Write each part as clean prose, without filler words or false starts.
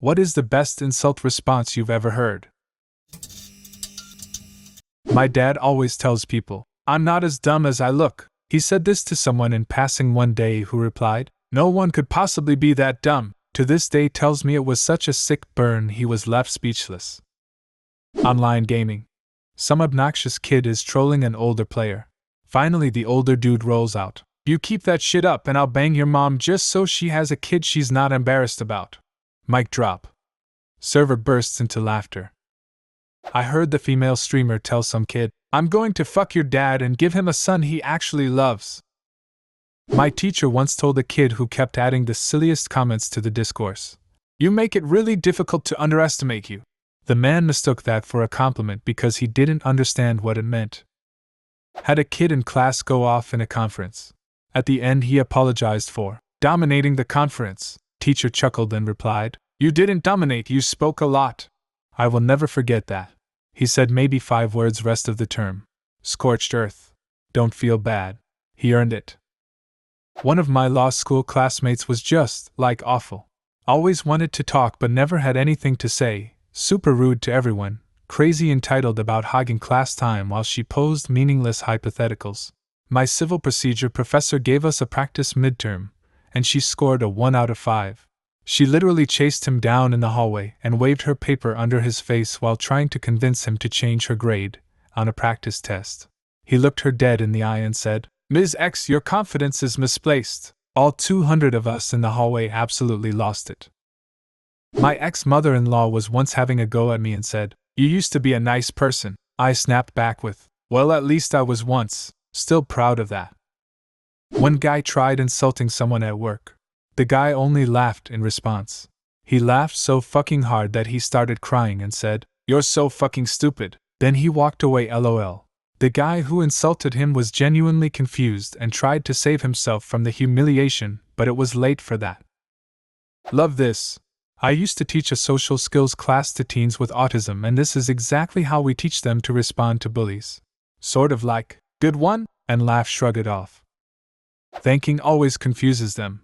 What is the best insult response you've ever heard? My dad always tells people, I'm not as dumb as I look. He said this to someone in passing one day who replied, no one could possibly be that dumb. To this day tells me it was such a sick burn he was left speechless. Online gaming. Some obnoxious kid is trolling an older player. Finally the older dude rolls out, you keep that shit up and I'll bang your mom just so she has a kid she's not embarrassed about. Mic drop. Server bursts into laughter. I heard the female streamer tell some kid, I'm going to fuck your dad and give him a son he actually loves. My teacher once told a kid who kept adding the silliest comments to the discourse, you make it really difficult to underestimate you. The man mistook that for a compliment because he didn't understand what it meant. Had a kid in class go off in a conference. At the end he apologized for dominating the conference. Teacher chuckled and replied, you didn't dominate, you spoke a lot. I will never forget that. He said maybe 5 words rest of the term. Scorched earth. Don't feel bad. He earned it. One of my law school classmates was just, like, awful. Always wanted to talk but never had anything to say, super rude to everyone, crazy entitled about hogging class time while she posed meaningless hypotheticals. My civil procedure professor gave us a practice midterm, and she scored a 1 out of 5. She literally chased him down in the hallway and waved her paper under his face while trying to convince him to change her grade on a practice test. He looked her dead in the eye and said, Ms. X, your confidence is misplaced. All 200 of us in the hallway absolutely lost it. My ex-mother-in-law was once having a go at me and said, you used to be a nice person. I snapped back with, well, at least I was once, still proud of that. One guy tried insulting someone at work. The guy only laughed in response. He laughed so fucking hard that he started crying and said, you're so fucking stupid. Then he walked away LOL. The guy who insulted him was genuinely confused and tried to save himself from the humiliation, but it was late for that. Love this. I used to teach a social skills class to teens with autism, and this is exactly how we teach them to respond to bullies. Sort of like, good one, and laugh, shrug it off. Thanking always confuses them.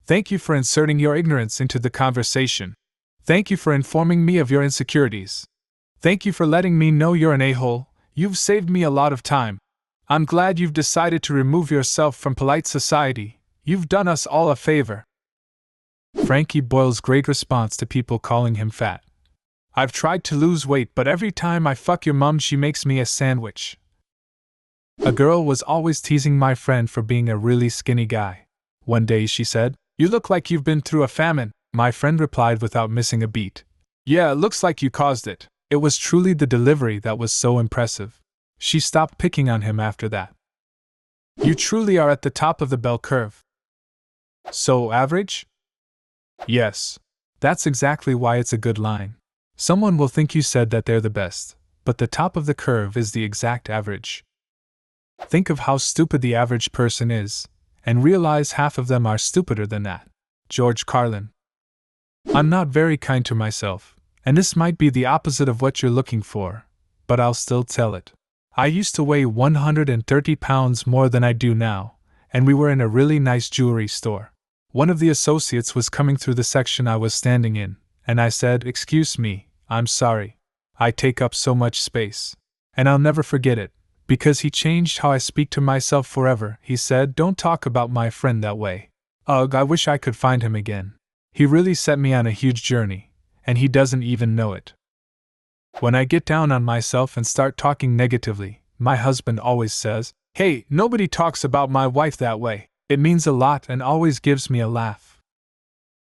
Thank you for inserting your ignorance into the conversation. Thank you for informing me of your insecurities. Thank you for letting me know you're an a-hole. You've saved me a lot of time. I'm glad you've decided to remove yourself from polite society. You've done us all a favor. Frankie Boyle's great response to people calling him fat. I've tried to lose weight, but every time I fuck your mom, she makes me a sandwich. A girl was always teasing my friend for being a really skinny guy. One day she said, you look like you've been through a famine. My friend replied without missing a beat, yeah, it looks like you caused it. It was truly the delivery that was so impressive. She stopped picking on him after that. You truly are at the top of the bell curve. So average? Yes. That's exactly why it's a good line. Someone will think you said that they're the best, but the top of the curve is the exact average. Think of how stupid the average person is, and realize half of them are stupider than that. George Carlin. I'm not very kind to myself, and this might be the opposite of what you're looking for, but I'll still tell it. I used to weigh 130 pounds more than I do now, and we were in a really nice jewelry store. One of the associates was coming through the section I was standing in, and I said, excuse me, I'm sorry. I take up so much space. And I'll never forget it, because he changed how I speak to myself forever. He said, don't talk about my friend that way. Ugh, I wish I could find him again. He really set me on a huge journey, and he doesn't even know it. When I get down on myself and start talking negatively, my husband always says, hey, nobody talks about my wife that way. It means a lot and always gives me a laugh.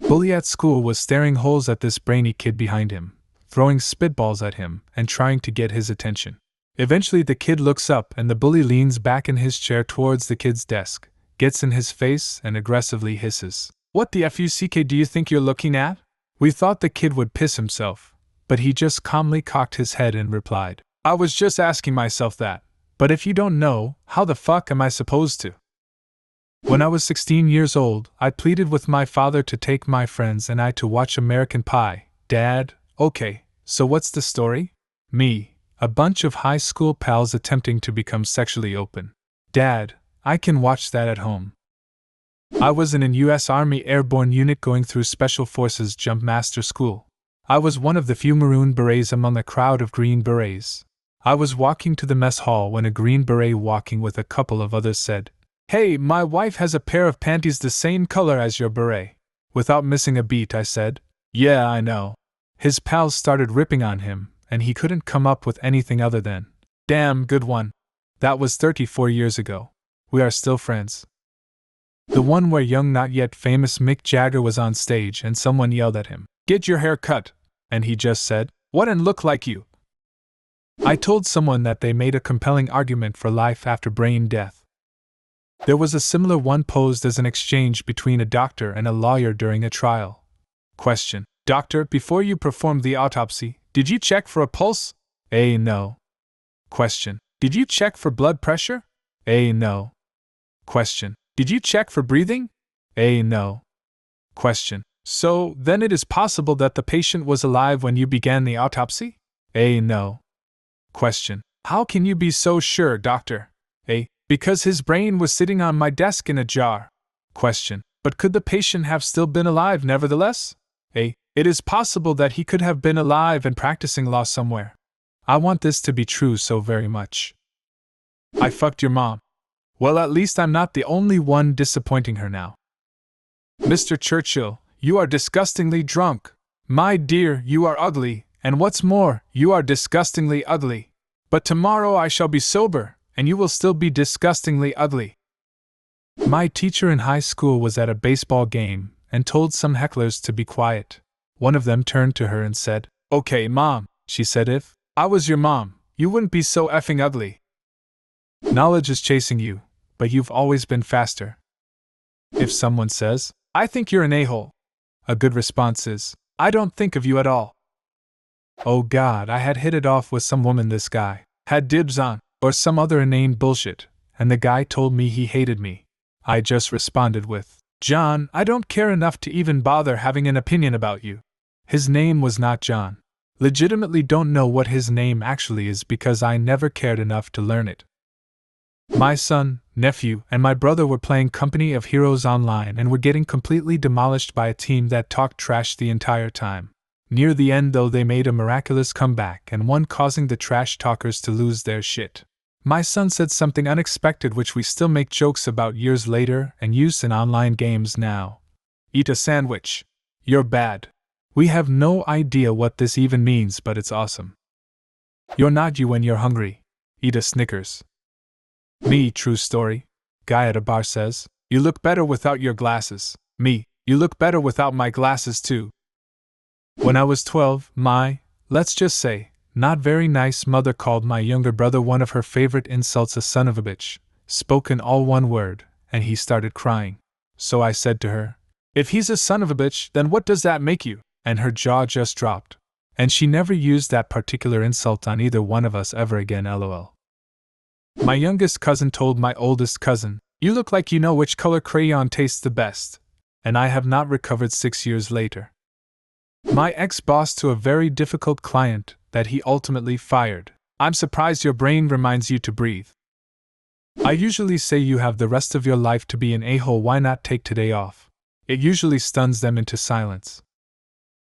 Bully at school was staring holes at this brainy kid behind him, throwing spitballs at him and trying to get his attention. Eventually the kid looks up and the bully leans back in his chair towards the kid's desk, gets in his face and aggressively hisses, what the fuck do you think you're looking at? We thought the kid would piss himself, but he just calmly cocked his head and replied, I was just asking myself that, but if you don't know, how the fuck am I supposed to? When I was 16 years old, I pleaded with my father to take my friends and I to watch American Pie. Dad, okay, so what's the story? Me, a bunch of high school pals attempting to become sexually open. Dad, I can watch that at home. I was in an U.S. Army airborne unit going through Special Forces Jump Master School. I was one of the few maroon berets among a crowd of green berets. I was walking to the mess hall when a green beret walking with a couple of others said, "Hey, my wife has a pair of panties the same color as your beret." Without missing a beat, I said, "Yeah, I know." His pals started ripping on him, and he couldn't come up with anything other than, "Damn good one." That was 34 years ago. We are still friends. The one where young not yet famous Mick Jagger was on stage and someone yelled at him, "Get your hair cut," and he just said, "What and look like you?" I told someone that they made a compelling argument for life after brain death. There was a similar one posed as an exchange between a doctor and a lawyer during a trial. Question: Doctor, before you performed the autopsy, did you check for a pulse? A. No. Question: Did you check for blood pressure? A. No. Question: Did you check for breathing? A. No. Question: So, then it is possible that the patient was alive when you began the autopsy? A. No. Question: How can you be so sure, doctor? A. Because his brain was sitting on my desk in a jar. Question: But could the patient have still been alive nevertheless? A. It is possible that he could have been alive and practicing law somewhere. I want this to be true so very much. I fucked your mom. Well, at least I'm not the only one disappointing her now. Mr. Churchill, you are disgustingly drunk. My dear, you are ugly, and what's more, you are disgustingly ugly. But tomorrow I shall be sober, and you will still be disgustingly ugly. My teacher in high school was at a baseball game and told some hecklers to be quiet. One of them turned to her and said, "Okay, Mom," she said, "if I was your mom, you wouldn't be so effing ugly." Knowledge is chasing you, but you've always been faster. If someone says, "I think you're an a-hole," a good response is, "I don't think of you at all." Oh God, I had hit it off with some woman this guy had dibs on, or some other inane bullshit, and the guy told me he hated me. I just responded with, "John, I don't care enough to even bother having an opinion about you." His name was not John. Legitimately don't know what his name actually is because I never cared enough to learn it. My son, nephew, and my brother were playing Company of Heroes online and were getting completely demolished by a team that talked trash the entire time. Near the end, though, they made a miraculous comeback and won, causing the trash talkers to lose their shit. My son said something unexpected which we still make jokes about years later and use in online games now. "Eat a sandwich. You're bad." We have no idea what this even means, but it's awesome. "You're not you when you're hungry. Eat a Snickers." Me, true story. Guy at a bar says, "You look better without your glasses." Me, "You look better without my glasses too." When I was 12, my, let's just say, not very nice mother called my younger brother one of her favorite insults a son of a bitch, spoken all one word, and he started crying. So I said to her, "If he's a son of a bitch, then what does that make you?" And her jaw just dropped. And she never used that particular insult on either one of us ever again, lol. My youngest cousin told my oldest cousin, "You look like you know which color crayon tastes the best." And I have not recovered 6 years later. My ex-boss to a very difficult client that he ultimately fired, "I'm surprised your brain reminds you to breathe." I usually say you have the rest of your life to be an a-hole, why not take today off? It usually stuns them into silence.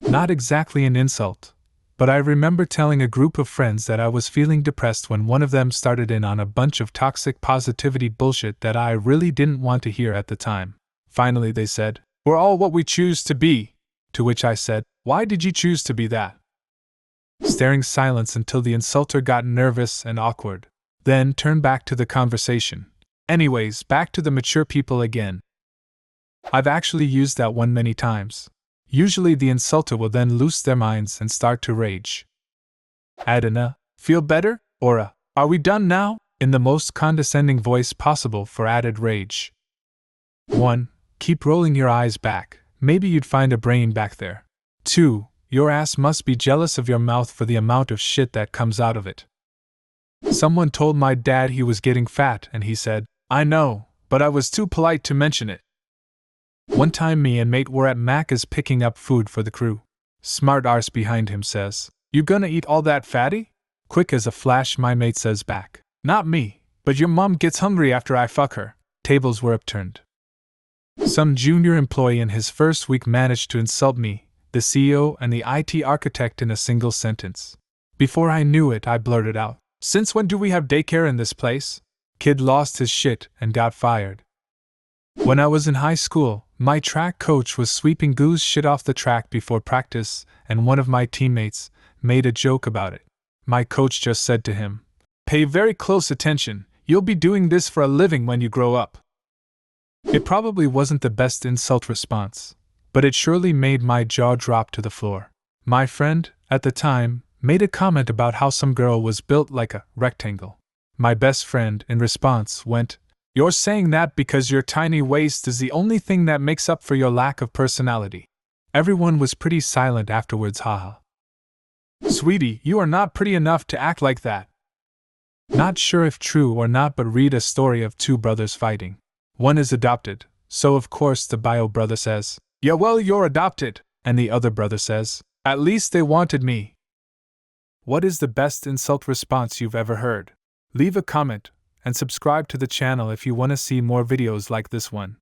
Not exactly an insult, but I remember telling a group of friends that I was feeling depressed when one of them started in on a bunch of toxic positivity bullshit that I really didn't want to hear at the time. Finally they said, "We're all what we choose to be." To which I said, "Why did you choose to be that?" Staring silence until the insulter got nervous and awkward. Then turned back to the conversation. Anyways, back to the mature people again. I've actually used that one many times. Usually the insulter will then lose their minds and start to rage. Add in a, "Feel better?" or a, "Are we done now?" in the most condescending voice possible for added rage. 1. Keep rolling your eyes back. Maybe you'd find a brain back there. 2. Your ass must be jealous of your mouth for the amount of shit that comes out of it. Someone told my dad he was getting fat and he said, "I know, but I was too polite to mention it." One time me and mate were at Macca's picking up food for the crew. Smart arse behind him says, "You gonna eat all that, fatty?" Quick as a flash my mate says back, "Not me, but your mom gets hungry after I fuck her." Tables were upturned. Some junior employee in his first week managed to insult me, the CEO, and the IT architect in a single sentence. Before I knew it, I blurted out, "Since when do we have daycare in this place?" Kid lost his shit and got fired. When I was in high school, my track coach was sweeping goose shit off the track before practice, and one of my teammates made a joke about it. My coach just said to him, "Pay very close attention, you'll be doing this for a living when you grow up." It probably wasn't the best insult response, but it surely made my jaw drop to the floor. My friend, at the time, made a comment about how some girl was built like a rectangle. My best friend, in response, went, "You're saying that because your tiny waist is the only thing that makes up for your lack of personality." Everyone was pretty silent afterwards, haha. "Sweetie, you are not pretty enough to act like that." Not sure if true or not, but read a story of two brothers fighting. One is adopted, so of course the bio brother says, "Yeah, well, you're adopted," and the other brother says, "At least they wanted me." What is the best insult response you've ever heard? Leave a comment and subscribe to the channel if you want to see more videos like this one.